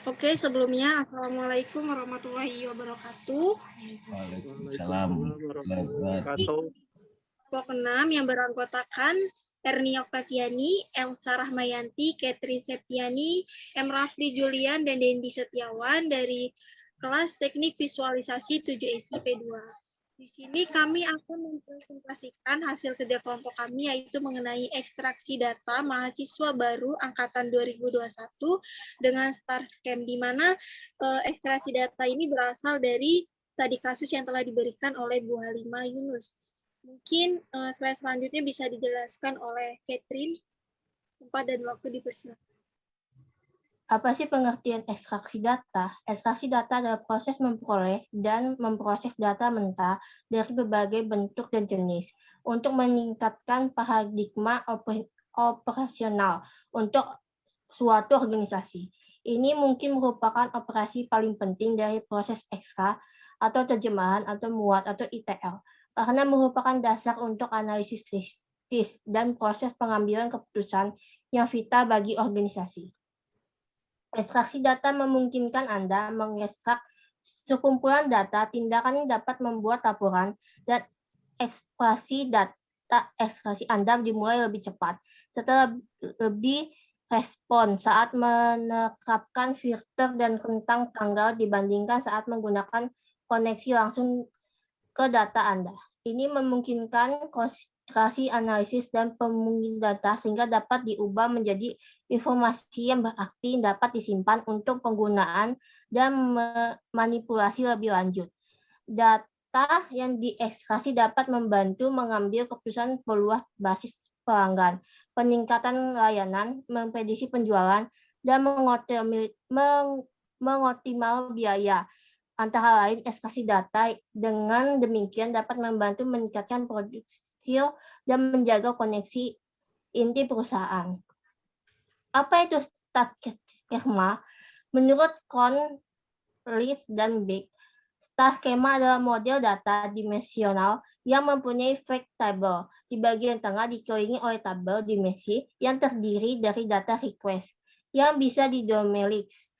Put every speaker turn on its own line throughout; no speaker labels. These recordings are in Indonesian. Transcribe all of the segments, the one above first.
Oke, sebelumnya Assalamualaikum warahmatullahi wabarakatuh.
Waalaikumsalam warahmatullahi wabarakatuh.
Kelompok 6 yang beranggotakan Erni Oktaviani, Elsa Rahmayanti, Catherine Septiani, M. Rafli Julian, dan Dendi Setiawan dari kelas Teknik Visualisasi 7 SIP2. Di sini kami akan mempresentasikan hasil kerja kelompok kami, yaitu mengenai ekstraksi data mahasiswa baru angkatan 2021 dengan star scam, di mana ekstraksi data ini berasal dari studi kasus yang telah diberikan oleh Bu Halimah Yunus. Mungkin slide selanjutnya bisa dijelaskan oleh Catherine. Tempat dan waktu dipersilakan.
Apa sih pengertian ekstraksi data? Ekstraksi data adalah proses memperoleh dan memproses data mentah dari berbagai bentuk dan jenis untuk meningkatkan paradigma operasional untuk suatu organisasi. Ini mungkin merupakan operasi paling penting dari proses ekstra atau terjemahan atau muat atau ETL, karena merupakan dasar untuk analisis kritis dan proses pengambilan keputusan yang vital bagi organisasi. Ekstraksi data memungkinkan Anda mengekstrak sekumpulan data. Tindakan ini dapat membuat laporan dan ekstraksi Anda dimulai lebih cepat setelah lebih respon saat menerapkan filter dan rentang tanggal dibandingkan saat menggunakan koneksi langsung ke data Anda. Ini memungkinkan konsentrasi analisis dan pemungkitan data sehingga dapat diubah menjadi informasi yang berarti dapat disimpan untuk penggunaan dan manipulasi lebih lanjut. Data yang diekstraksi dapat membantu mengambil keputusan peluas basis pelanggan, peningkatan layanan, memprediksi penjualan, dan mengoptimal biaya. Antara lain, ekstraksi data dengan demikian dapat membantu meningkatkan produksi dan menjaga koneksi inti perusahaan. Apa itu star schema? Menurut Kohn, List, dan Beck, star schema adalah model data dimensional yang mempunyai fact table. Di bagian tengah dikelilingi oleh tabel dimensi yang terdiri dari data request yang bisa didomelix.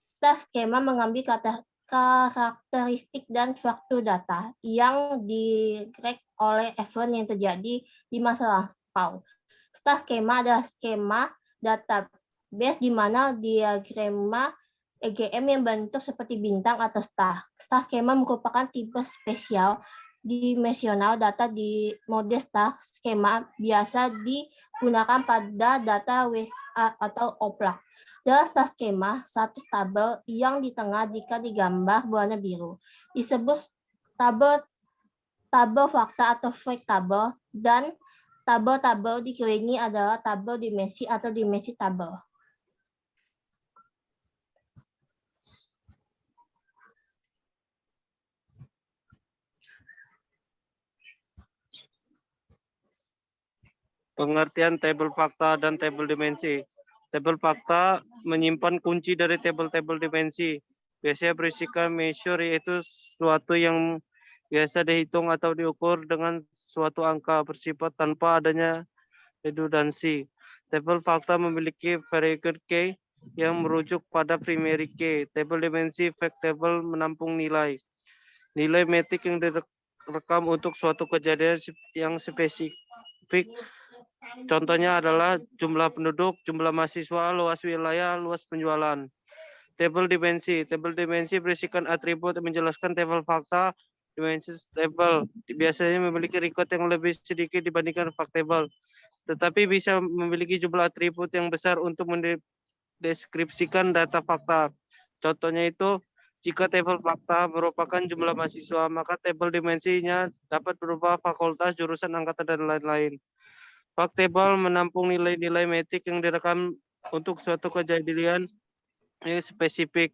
Star schema mengambil karakteristik dan struktur data yang direct oleh event yang terjadi di masa lampau. Star schema adalah skema database di mana diagrama EGM yang bentuk seperti bintang atau star. Star schema merupakan tipe spesial dimensional data di mode star schema biasa digunakan pada data WSA atau OPLAC. Dalam star schema, satu tabel yang di tengah jika digambar berwarna biru disebut tabel fakta atau fact table, dan tabel-tabel dikelilingi adalah tabel dimensi atau dimensi tabel.
Pengertian tabel fakta dan tabel dimensi. Tabel fakta menyimpan kunci dari tabel-tabel dimensi. Biasanya berisikan measure, yaitu suatu yang biasa dihitung atau diukur dengan suatu angka bersifat tanpa adanya redundansi. Tabel fakta memiliki variable key yang merujuk pada primary key. Tabel dimensi fact table menampung nilai metik yang direkam untuk suatu kejadian yang spesifik. Contohnya adalah jumlah penduduk, jumlah mahasiswa, luas wilayah, luas penjualan. Tabel dimensi berisikan atribut yang menjelaskan tabel fakta. Dimensi table biasanya memiliki record yang lebih sedikit dibandingkan fact table, tetapi bisa memiliki jumlah atribut yang besar untuk mendeskripsikan data fakta. Contohnya itu, jika tabel fakta merupakan jumlah mahasiswa, maka tabel dimensinya dapat berupa fakultas, jurusan, angkatan, dan lain-lain. Fact table menampung nilai-nilai metik yang direkam untuk suatu kejadian yang spesifik,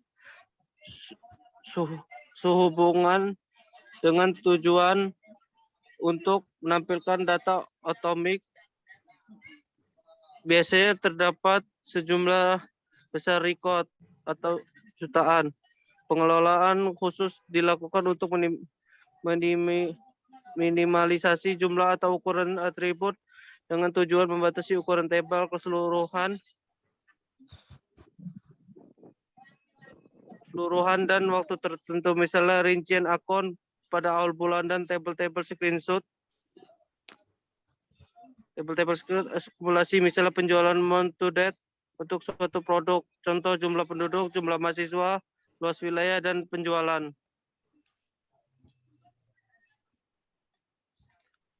sehubungan dengan tujuan untuk menampilkan data atomik. Biasanya terdapat sejumlah besar record atau jutaan. Pengelolaan khusus dilakukan untuk minimalisasi jumlah atau ukuran atribut dengan tujuan membatasi ukuran tabel keseluruhan keseluruhan dan waktu tertentu, misalnya rincian akun pada awal bulan dan table-table screenshot. Table-table screenshot akumulasi misalnya penjualan month to date untuk suatu produk, contoh jumlah penduduk, jumlah mahasiswa, luas wilayah, dan penjualan.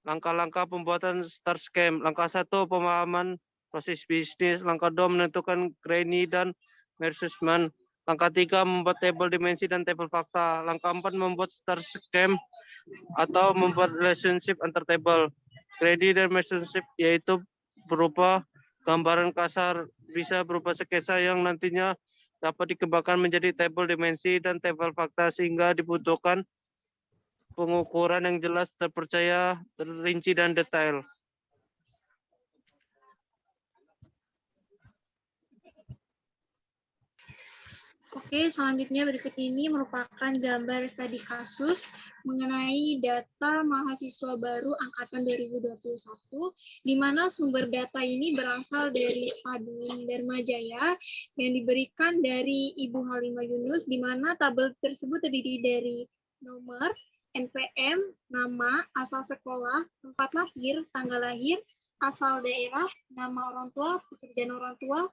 Langkah-langkah pembuatan start scam. Langkah 1, pemahaman proses bisnis. Langkah 2, menentukan Granny dan measurement. Langkah 3, membuat tabel dimensi dan tabel fakta. Langkah 4, membuat start scam atau membuat relationship antar table. Granny dan measurement yaitu berupa gambaran kasar, bisa berupa sketsa yang nantinya dapat dikembangkan menjadi tabel dimensi dan tabel fakta sehingga dibutuhkan pengukuran yang jelas, terpercaya, terrinci, dan detail.
Oke, selanjutnya berikut ini merupakan gambar studi kasus mengenai data mahasiswa baru angkatan 2021, di mana sumber data ini berasal dari Stadin Dharma Jaya yang diberikan dari Ibu Halimah Yunus, di mana tabel tersebut terdiri dari nomor, NPM, nama, asal sekolah, tempat lahir, tanggal lahir, asal daerah, nama orang tua, pekerjaan orang tua,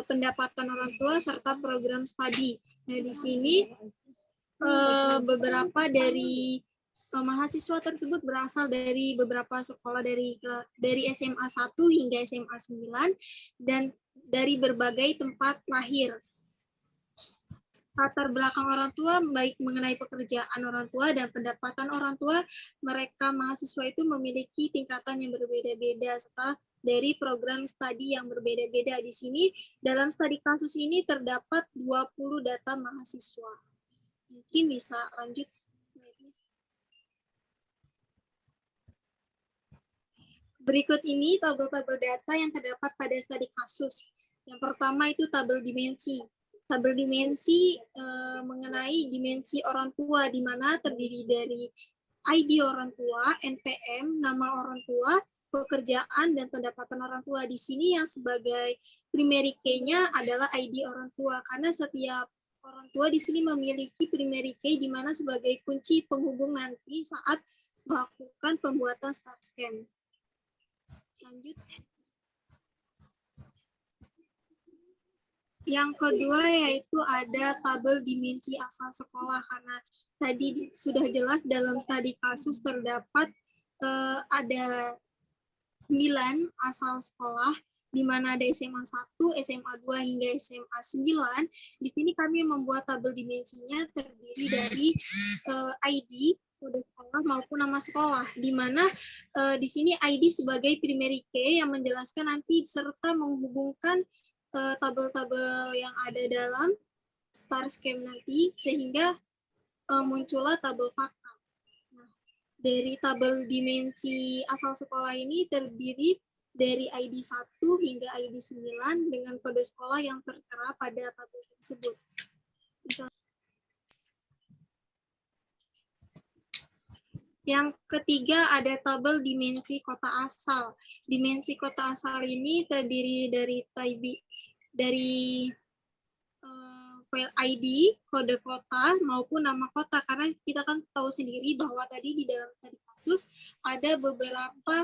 pendapatan orang tua, serta program studi. Nah, di sini beberapa dari mahasiswa tersebut berasal dari beberapa sekolah dari SMA 1 hingga SMA 9 dan dari berbagai tempat lahir. Latar belakang orang tua, baik mengenai pekerjaan orang tua dan pendapatan orang tua, mereka mahasiswa itu memiliki tingkatan yang berbeda-beda serta dari program studi yang berbeda-beda. Di sini dalam studi kasus ini terdapat 20 data mahasiswa. Mungkin bisa lanjut. Berikut ini tabel-tabel data yang terdapat pada studi kasus. Yang pertama itu tabel dimensi. Tabel dimensi mengenai dimensi orang tua, di mana terdiri dari ID orang tua, NPM, nama orang tua, pekerjaan, dan pendapatan orang tua. Di sini yang sebagai primary key-nya adalah ID orang tua, karena setiap orang tua di sini memiliki primary key, di mana sebagai kunci penghubung nanti saat melakukan pembuatan start scam. Lanjut. Yang kedua yaitu ada tabel dimensi asal sekolah, karena tadi sudah jelas dalam studi kasus terdapat ada 9 asal sekolah, di mana ada SMA 1, SMA 2 hingga SMA 9. Di sini kami membuat tabel dimensinya terdiri dari ID, kode sekolah maupun nama sekolah, di mana di sini ID sebagai primary key yang menjelaskan nanti serta menghubungkan tabel-tabel yang ada dalam start scam nanti, sehingga muncullah tabel fakta. Nah, dari tabel dimensi asal sekolah ini terdiri dari ID 1 hingga ID 9 dengan kode sekolah yang tertera pada tabel tersebut. Yang ketiga ada tabel dimensi kota asal. Dimensi kota asal ini terdiri dari file ID, kode kota, maupun nama kota. Karena kita kan tahu sendiri bahwa tadi di dalam studi kasus ada beberapa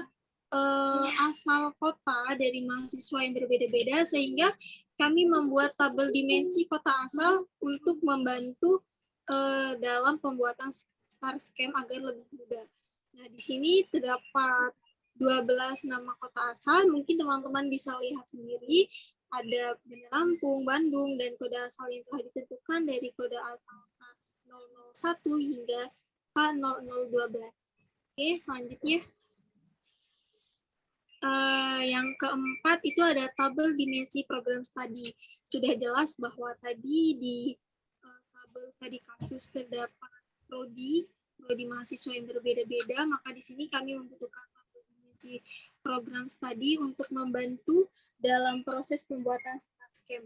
asal kota dari mahasiswa yang berbeda-beda, sehingga kami membuat tabel dimensi kota asal untuk membantu dalam pembuatan start scam agar lebih mudah. Nah, di sini terdapat 12 nama kota asal, mungkin teman-teman bisa lihat sendiri, ada Bandar Lampung, Bandung, dan kode asal yang telah ditentukan dari kode asal K001 hingga K0012. Oke, selanjutnya. Yang keempat itu ada tabel dimensi program studi. Sudah jelas bahwa tadi di tabel studi kasus terdapat prodi mahasiswa yang berbeda-beda, maka di sini kami membutuhkan tabel dimensi program studi untuk membantu dalam proses pembuatan start scam.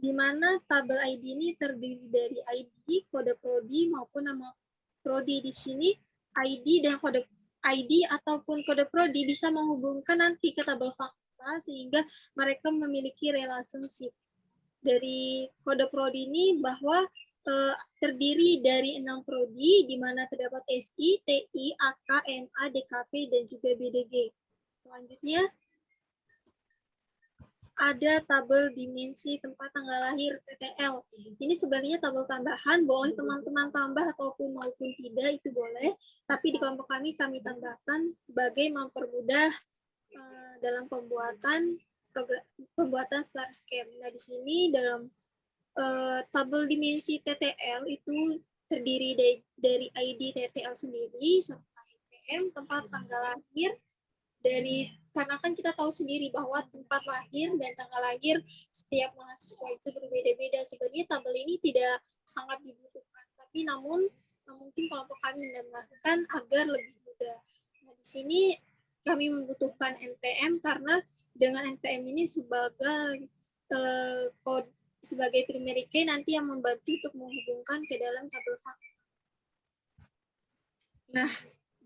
Di mana tabel ID ini terdiri dari ID, kode prodi maupun nama prodi. Di sini ID dan kode ID ataupun kode prodi bisa menghubungkan nanti ke tabel fakta sehingga mereka memiliki relationship. dari kode prodi ini bahwa terdiri dari 6 prodi, di mana terdapat SI, TI, AK, MA, DKP, dan juga BDG. Selanjutnya, ada tabel dimensi tempat tanggal lahir TTL. Ini sebenarnya tabel tambahan, boleh teman-teman tambah ataupun maupun tidak, itu boleh. Tapi di kelompok kami tambahkan sebagai mempermudah dalam pembuatan star scheme. Nah, di sini dalam tabel dimensi TTL itu terdiri dari ID TTL sendiri, serta NPM, tempat tanggal lahir, karena kan kita tahu sendiri bahwa tempat lahir dan tanggal lahir setiap mahasiswa itu berbeda-beda. Sebenarnya tabel ini tidak sangat dibutuhkan, tapi namun mungkin kelompok kami menambahkan agar lebih mudah. Nah, di sini kami membutuhkan NPM karena dengan NPM ini sebagai primary key nanti yang membantu untuk menghubungkan ke dalam tabel fakta. Nah,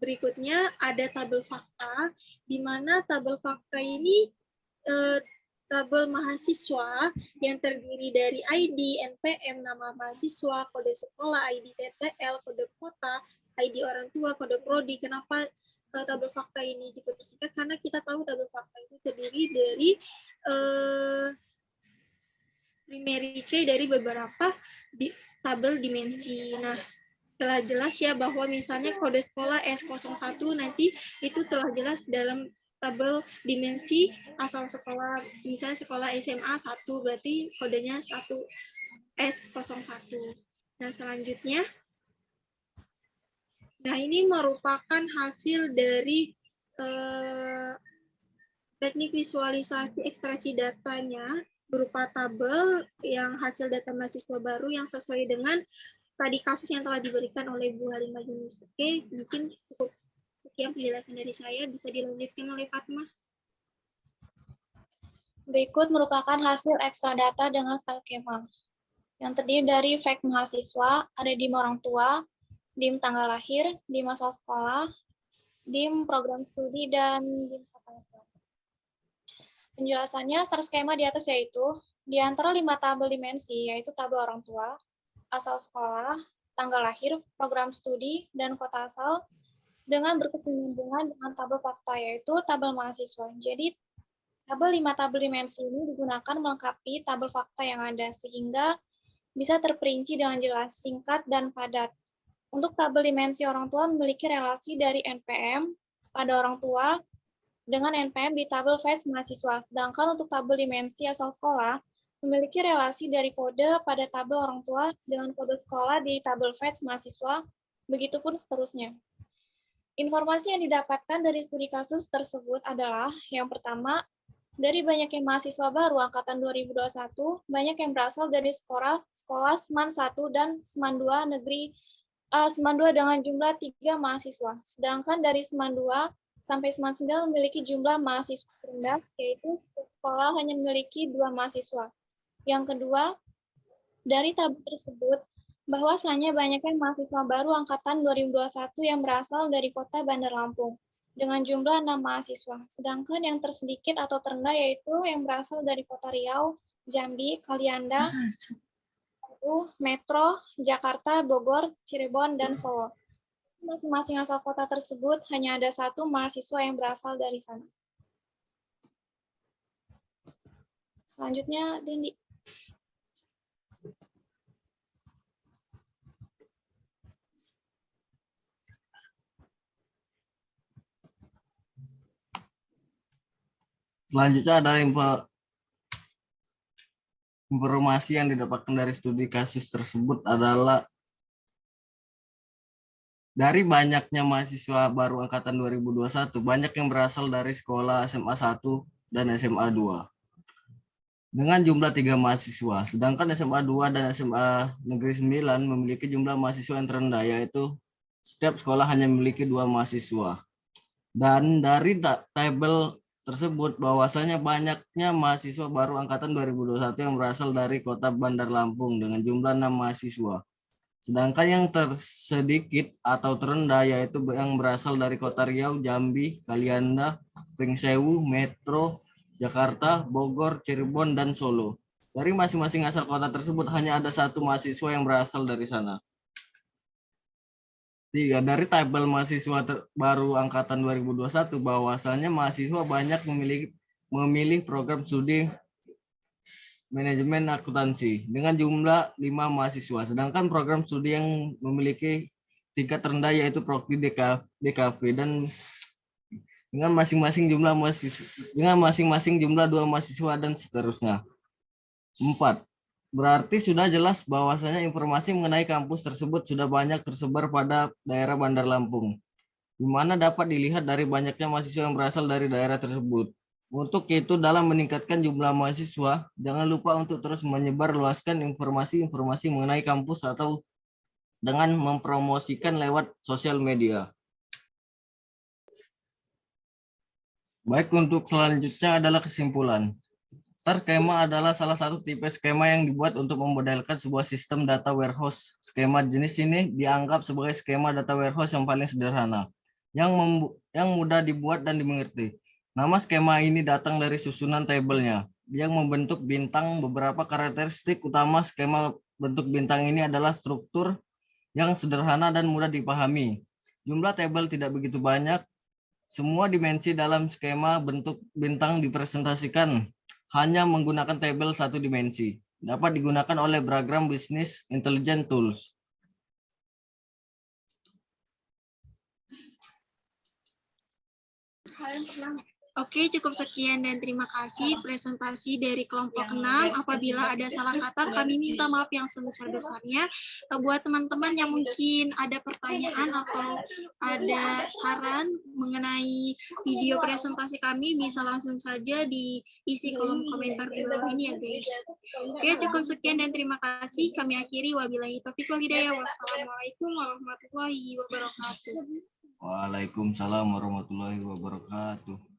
berikutnya ada tabel fakta, di mana tabel fakta ini tabel mahasiswa yang terdiri dari ID, NPM, nama mahasiswa, kode sekolah, ID TTL, kode kota, ID orang tua, kode prodi. Kenapa tabel fakta ini dipersingkat? Karena kita tahu tabel fakta itu terdiri dari primary key dari beberapa tabel dimensi. Nah, telah jelas ya bahwa misalnya kode sekolah S01 nanti itu telah jelas dalam tabel dimensi asal sekolah. Misalnya sekolah SMA 1 berarti kodenya 1 S01. Nah, selanjutnya, nah ini merupakan hasil dari teknik visualisasi ekstraksi datanya berupa tabel yang hasil data mahasiswa baru yang sesuai dengan studi kasus yang telah diberikan oleh Bu Halimah Yunus. Oke, mungkin cukup sekian penjelasan dari saya, bisa dilanjutkan oleh Fatma.
Berikut merupakan hasil ekstra data dengan star skema yang terdiri dari fact mahasiswa, ada dim orang tua, dim tanggal lahir, dim asal sekolah, dim program studi, dan dim kota asal. Penjelasannya, star skema di atas yaitu, di antara 5 tabel dimensi, yaitu tabel orang tua, asal sekolah, tanggal lahir, program studi, dan kota asal, dengan berkesinambungan dengan tabel fakta, yaitu tabel mahasiswa. Jadi, tabel 5 tabel dimensi ini digunakan melengkapi tabel fakta yang ada, sehingga bisa terperinci dengan jelas, singkat, dan padat. Untuk tabel dimensi orang tua memiliki relasi dari NPM pada orang tua, dengan NPM di tabel fetch mahasiswa. Sedangkan untuk tabel dimensi asal sekolah, memiliki relasi dari kode pada tabel orang tua dengan kode sekolah di tabel fetch mahasiswa, begitupun seterusnya. Informasi yang didapatkan dari studi kasus tersebut adalah, yang pertama, dari banyaknya mahasiswa baru angkatan 2021, banyak yang berasal dari sekolah SMAN 1 dan SMAN 2 SMAN 2 dengan jumlah 3 mahasiswa. Sedangkan dari SMAN 2 sampai SMAN 9 memiliki jumlah mahasiswa rendah, yaitu sekolah hanya memiliki 2 mahasiswa. Yang kedua, dari tabel tersebut, bahwasanya banyaknya mahasiswa baru angkatan 2021 yang berasal dari kota Bandar Lampung, dengan jumlah 6 mahasiswa. Sedangkan yang tersedikit atau terendah yaitu yang berasal dari kota Riau, Jambi, Kalianda, Metro, Jakarta, Bogor, Cirebon, dan Solo. Masing-masing asal kota tersebut hanya ada 1 mahasiswa yang berasal dari sana. Selanjutnya, Dendi.
Selanjutnya ada informasi yang didapatkan dari studi kasus tersebut adalah dari banyaknya mahasiswa baru angkatan 2021, banyak yang berasal dari sekolah SMA 1 dan SMA 2 dengan jumlah 3 mahasiswa. Sedangkan SMA 2 dan SMA Negeri 9 memiliki jumlah mahasiswa yang terendah, yaitu setiap sekolah hanya memiliki 2 mahasiswa. Dan dari tabel tersebut bahwasanya banyaknya mahasiswa baru angkatan 2021 yang berasal dari kota Bandar Lampung dengan jumlah 6 mahasiswa. Sedangkan yang tersedikit atau terendah yaitu yang berasal dari kota Riau, Jambi, Kalianda, Pringsewu, Metro, Jakarta, Bogor, Cirebon, dan Solo. Dari masing-masing asal kota tersebut hanya ada satu mahasiswa yang berasal dari sana. 3. Dari tabel mahasiswa baru angkatan 2021 bahwasannya mahasiswa banyak memilih program studi manajemen akuntansi dengan jumlah 5 mahasiswa. Sedangkan program studi yang memiliki tingkat rendah yaitu Prodi DKV dan dengan masing-masing jumlah mahasiswa, dengan masing-masing jumlah 2 mahasiswa dan seterusnya. 4. Berarti sudah jelas bahwasanya informasi mengenai kampus tersebut sudah banyak tersebar pada daerah Bandar Lampung, di mana dapat dilihat dari banyaknya mahasiswa yang berasal dari daerah tersebut. Untuk itu, dalam meningkatkan jumlah mahasiswa, jangan lupa untuk terus menyebarluaskan informasi-informasi mengenai kampus atau dengan mempromosikan lewat sosial media. Baik, untuk selanjutnya adalah kesimpulan. Star skema adalah salah satu tipe skema yang dibuat untuk memodelkan sebuah sistem data warehouse. Skema jenis ini dianggap sebagai skema data warehouse yang paling sederhana, yang mudah dibuat dan dimengerti. Nama skema ini datang dari susunan tabelnya, yang membentuk bintang. Beberapa karakteristik utama skema bentuk bintang ini adalah struktur yang sederhana dan mudah dipahami. Jumlah tabel tidak begitu banyak. Semua dimensi dalam skema bentuk bintang dipresentasikan hanya menggunakan tabel satu dimensi. Dapat digunakan oleh beragam business intelligence tools.
Oke, cukup sekian dan terima kasih presentasi dari kelompok 6. Apabila ada salah kata, kami minta maaf yang sebesar-besarnya. Buat teman-teman yang mungkin ada pertanyaan atau ada saran mengenai video presentasi kami, bisa langsung saja diisi kolom komentar di bawah ini ya guys. Oke, cukup sekian dan terima kasih. Kami akhiri, wabillahi taufiq wal hidayah. Wassalamualaikum warahmatullahi wabarakatuh.
Waalaikumsalam warahmatullahi wabarakatuh.